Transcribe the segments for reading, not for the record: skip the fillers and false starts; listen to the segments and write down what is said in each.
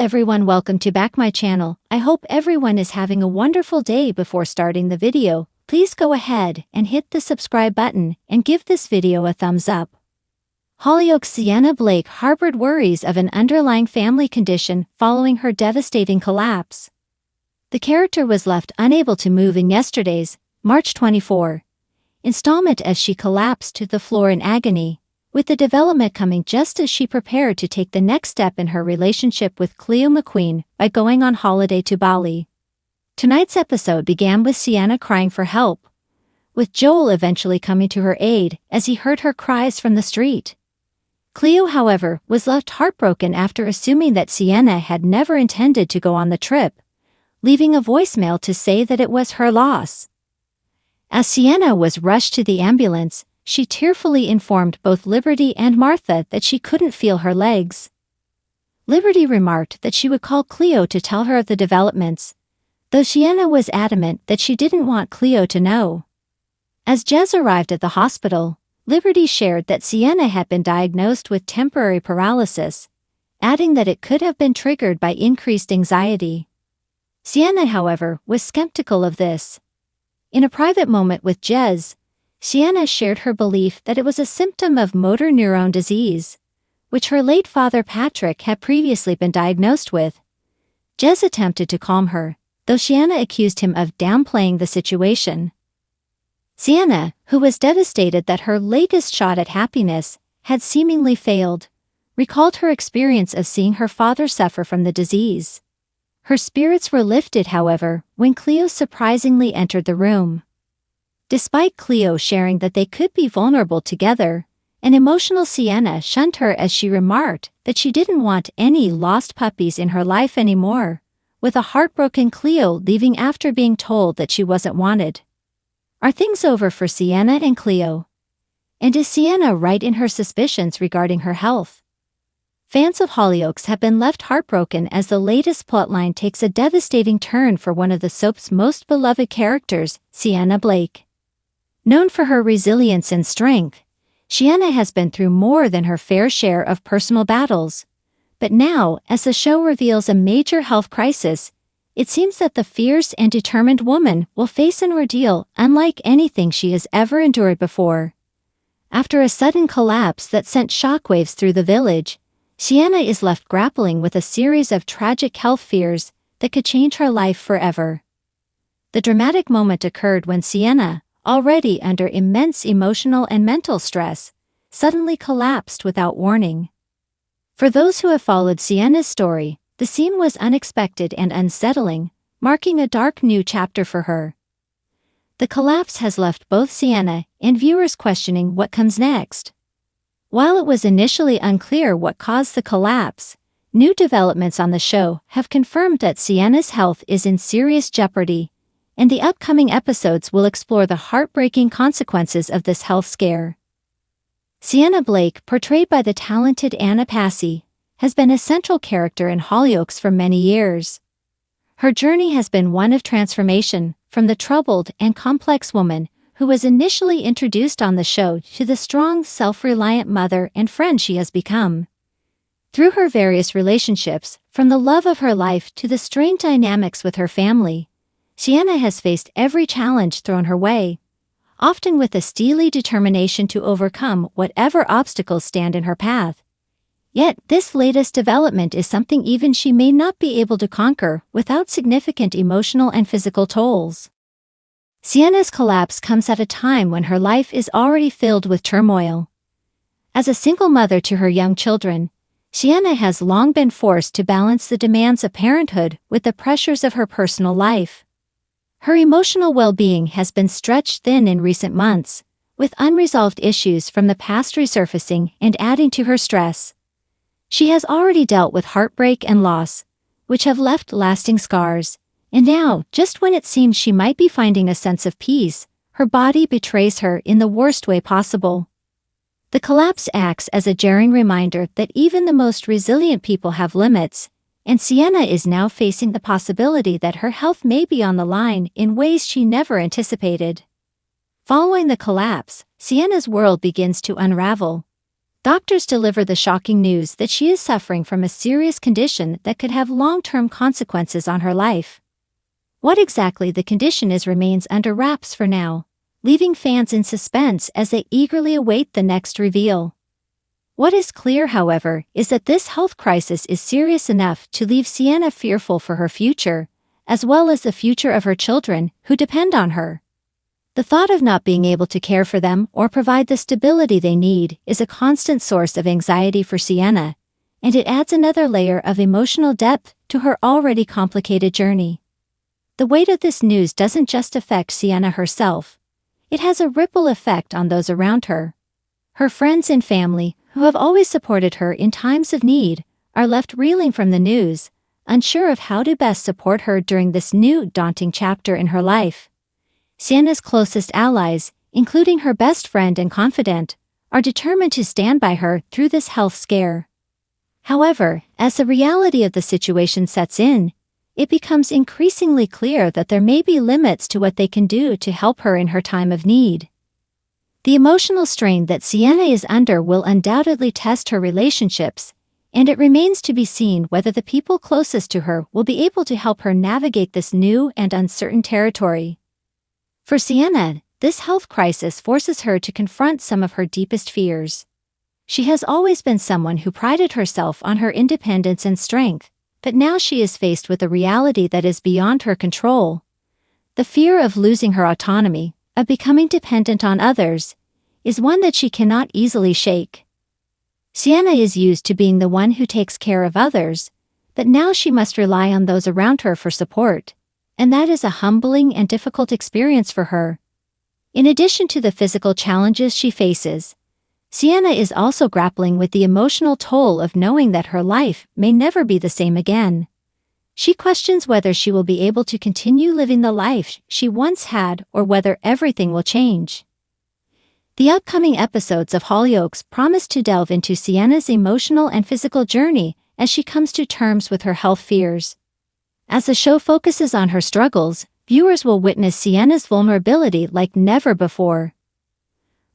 everyone, welcome to back my channel. I hope everyone is having a wonderful day. Before starting the video, please go ahead and hit the subscribe button and give this video a thumbs up. Hollyoaks Sienna Blake harbored worries of an underlying family condition following her devastating collapse. The character was left unable to move in yesterday's, March 24, installment as she collapsed to the floor in agony, with the development coming just as she prepared to take the next step in her relationship with Cleo McQueen by going on holiday to Bali. Tonight's episode began with Sienna crying for help, with Joel eventually coming to her aid as he heard her cries from the street. Cleo, however, was left heartbroken after assuming that Sienna had never intended to go on the trip, leaving a voicemail to say that it was her loss. As Sienna was rushed to the ambulance, she tearfully informed both Liberty and Martha that she couldn't feel her legs. Liberty remarked that she would call Cleo to tell her of the developments, though Sienna was adamant that she didn't want Cleo to know. As Jez arrived at the hospital, Liberty shared that Sienna had been diagnosed with temporary paralysis, adding that it could have been triggered by increased anxiety. Sienna, however, was skeptical of this. In a private moment with Jez, Sienna shared her belief that it was a symptom of motor neuron disease, which her late father Patrick had previously been diagnosed with. Jez attempted to calm her, though Sienna accused him of downplaying the situation. Sienna, who was devastated that her latest shot at happiness had seemingly failed, recalled her experience of seeing her father suffer from the disease. Her spirits were lifted, however, when Cleo surprisingly entered the room. Despite Cleo sharing that they could be vulnerable together, an emotional Sienna shunned her as she remarked that she didn't want any lost puppies in her life anymore, with a heartbroken Cleo leaving after being told that she wasn't wanted. Are things over for Sienna and Cleo? And is Sienna right in her suspicions regarding her health? Fans of Hollyoaks have been left heartbroken as the latest plotline takes a devastating turn for one of the soap's most beloved characters, Sienna Blake. Known for her resilience and strength, Sienna has been through more than her fair share of personal battles. But now, as the show reveals a major health crisis, it seems that the fierce and determined woman will face an ordeal unlike anything she has ever endured before. After a sudden collapse that sent shockwaves through the village, Sienna is left grappling with a series of tragic health fears that could change her life forever. The dramatic moment occurred when Sienna, already under immense emotional and mental stress, suddenly collapsed without warning. For those who have followed Sienna's story, the scene was unexpected and unsettling, marking a dark new chapter for her. The collapse has left both Sienna and viewers questioning what comes next. While it was initially unclear what caused the collapse, new developments on the show have confirmed that Sienna's health is in serious jeopardy, and the upcoming episodes will explore the heartbreaking consequences of this health scare. Sienna Blake, portrayed by the talented Anna Passy, has been a central character in Hollyoaks for many years. Her journey has been one of transformation, from the troubled and complex woman who was initially introduced on the show to the strong, self-reliant mother and friend she has become. Through her various relationships, from the love of her life to the strained dynamics with her family, Sienna has faced every challenge thrown her way, often with a steely determination to overcome whatever obstacles stand in her path. Yet, this latest development is something even she may not be able to conquer without significant emotional and physical tolls. Sienna's collapse comes at a time when her life is already filled with turmoil. As a single mother to her young children, Sienna has long been forced to balance the demands of parenthood with the pressures of her personal life. Her emotional well-being has been stretched thin in recent months, with unresolved issues from the past resurfacing and adding to her stress. She has already dealt with heartbreak and loss, which have left lasting scars, and now, just when it seems she might be finding a sense of peace, her body betrays her in the worst way possible. The collapse acts as a jarring reminder that even the most resilient people have limits, and Sienna is now facing the possibility that her health may be on the line in ways she never anticipated. Following the collapse, Sienna's world begins to unravel. doctors deliver the shocking news that she is suffering from a serious condition that could have long-term consequences on her life. What exactly the condition is remains under wraps for now, leaving fans in suspense as they eagerly await the next reveal. What is clear, however, is that this health crisis is serious enough to leave Sienna fearful for her future, as well as the future of her children, who depend on her. The thought of not being able to care for them or provide the stability they need is a constant source of anxiety for Sienna, and it adds another layer of emotional depth to her already complicated journey. The weight of this news doesn't just affect Sienna herself. It has a ripple effect on those around her. Her friends and family, who have always supported her in times of need, are left reeling from the news, unsure of how to best support her during this new, daunting chapter in her life. Sienna's closest allies, including her best friend and confidant, are determined to stand by her through this health scare. However, as the reality of the situation sets in, it becomes increasingly clear that there may be limits to what they can do to help her in her time of need. The emotional strain that Sienna is under will undoubtedly test her relationships, and it remains to be seen whether the people closest to her will be able to help her navigate this new and uncertain territory. For Sienna, this health crisis forces her to confront some of her deepest fears. She has always been someone who prided herself on her independence and strength, but now she is faced with a reality that is beyond her control. The fear of losing her autonomy, of becoming dependent on others, is one that she cannot easily shake. Sienna is used to being the one who takes care of others, but now she must rely on those around her for support, and that is a humbling and difficult experience for her. In addition to the physical challenges she faces, Sienna is also grappling with the emotional toll of knowing that her life may never be the same again. She questions whether she will be able to continue living the life she once had or whether everything will change. The upcoming episodes of Hollyoaks promise to delve into Sienna's emotional and physical journey as she comes to terms with her health fears. As the show focuses on her struggles, viewers will witness Sienna's vulnerability like never before.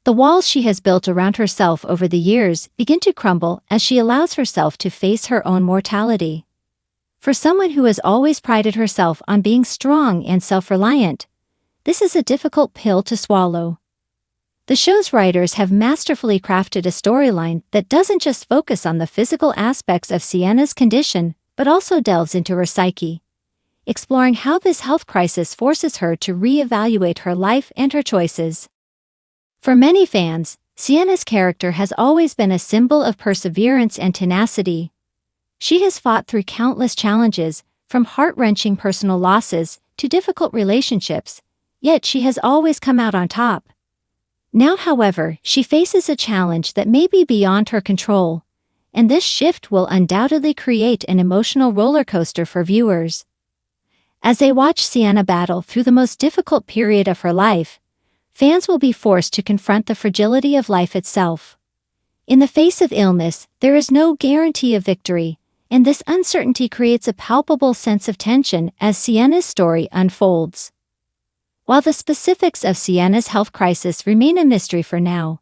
The walls she has built around herself over the years begin to crumble as she allows herself to face her own mortality. For someone who has always prided herself on being strong and self-reliant, this is a difficult pill to swallow. The show's writers have masterfully crafted a storyline that doesn't just focus on the physical aspects of Sienna's condition, but also delves into her psyche, exploring how this health crisis forces her to re-evaluate her life and her choices. For many fans, Sienna's character has always been a symbol of perseverance and tenacity. She has fought through countless challenges, from heart-wrenching personal losses to difficult relationships, yet she has always come out on top. Now, however, she faces a challenge that may be beyond her control, and this shift will undoubtedly create an emotional roller coaster for viewers. As they watch Sienna battle through the most difficult period of her life, fans will be forced to confront the fragility of life itself. In the face of illness, there is no guarantee of victory, and this uncertainty creates a palpable sense of tension as Sienna's story unfolds. While the specifics of Sienna's health crisis remain a mystery for now,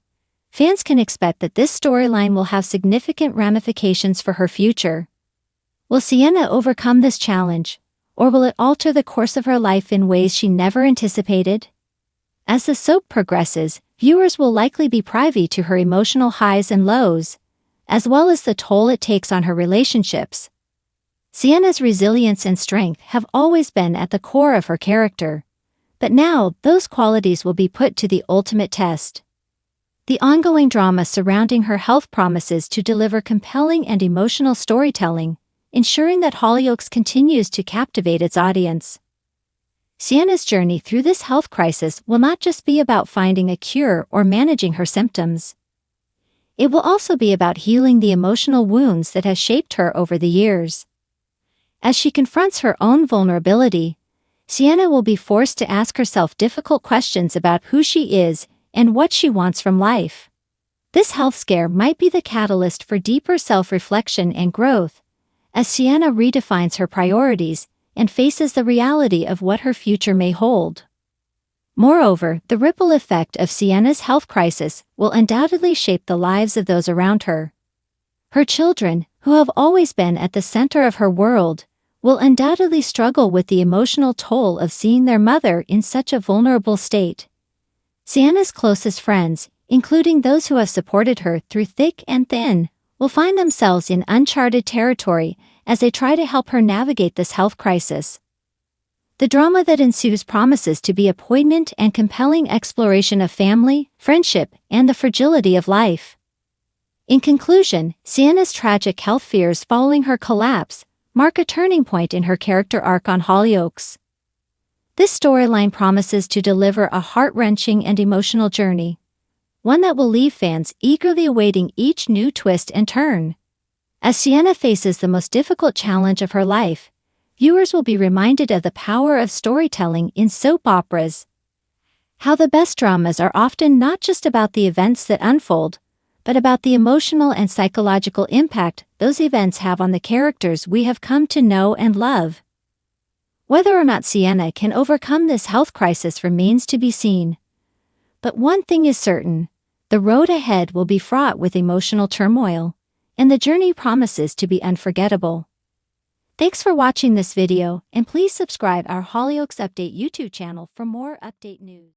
fans can expect that this storyline will have significant ramifications for her future. Will Sienna overcome this challenge, or will it alter the course of her life in ways she never anticipated? As the soap progresses, viewers will likely be privy to her emotional highs and lows, as well as the toll it takes on her relationships. Sienna's resilience and strength have always been at the core of her character, but now those qualities will be put to the ultimate test. The ongoing drama surrounding her health promises to deliver compelling and emotional storytelling, ensuring that Hollyoaks continues to captivate its audience. Sienna's journey through this health crisis will not just be about finding a cure or managing her symptoms. It will also be about healing the emotional wounds that have shaped her over the years. As she confronts her own vulnerability, Sienna will be forced to ask herself difficult questions about who she is and what she wants from life. This health scare might be the catalyst for deeper self-reflection and growth, as Sienna redefines her priorities and faces the reality of what her future may hold. Moreover, the ripple effect of Sienna's health crisis will undoubtedly shape the lives of those around her. Her children, who have always been at the center of her world, will undoubtedly struggle with the emotional toll of seeing their mother in such a vulnerable state. Sienna's closest friends, including those who have supported her through thick and thin, will find themselves in uncharted territory as they try to help her navigate this health crisis. The drama that ensues promises to be a poignant and compelling exploration of family, friendship, and the fragility of life. In conclusion, Sienna's tragic health fears following her collapse mark a turning point in her character arc on Hollyoaks. This storyline promises to deliver a heart-wrenching and emotional journey, one that will leave fans eagerly awaiting each new twist and turn. As Sienna faces the most difficult challenge of her life, viewers will be reminded of the power of storytelling in soap operas. How the best dramas are often not just about the events that unfold, but about the emotional and psychological impact those events have on the characters we have come to know and love. Whether or not Sienna can overcome this health crisis remains to be seen. But one thing is certain, the road ahead will be fraught with emotional turmoil, and the journey promises to be unforgettable. Thanks for watching this video, and please subscribe our Hollyoaks Update YouTube channel for more update news.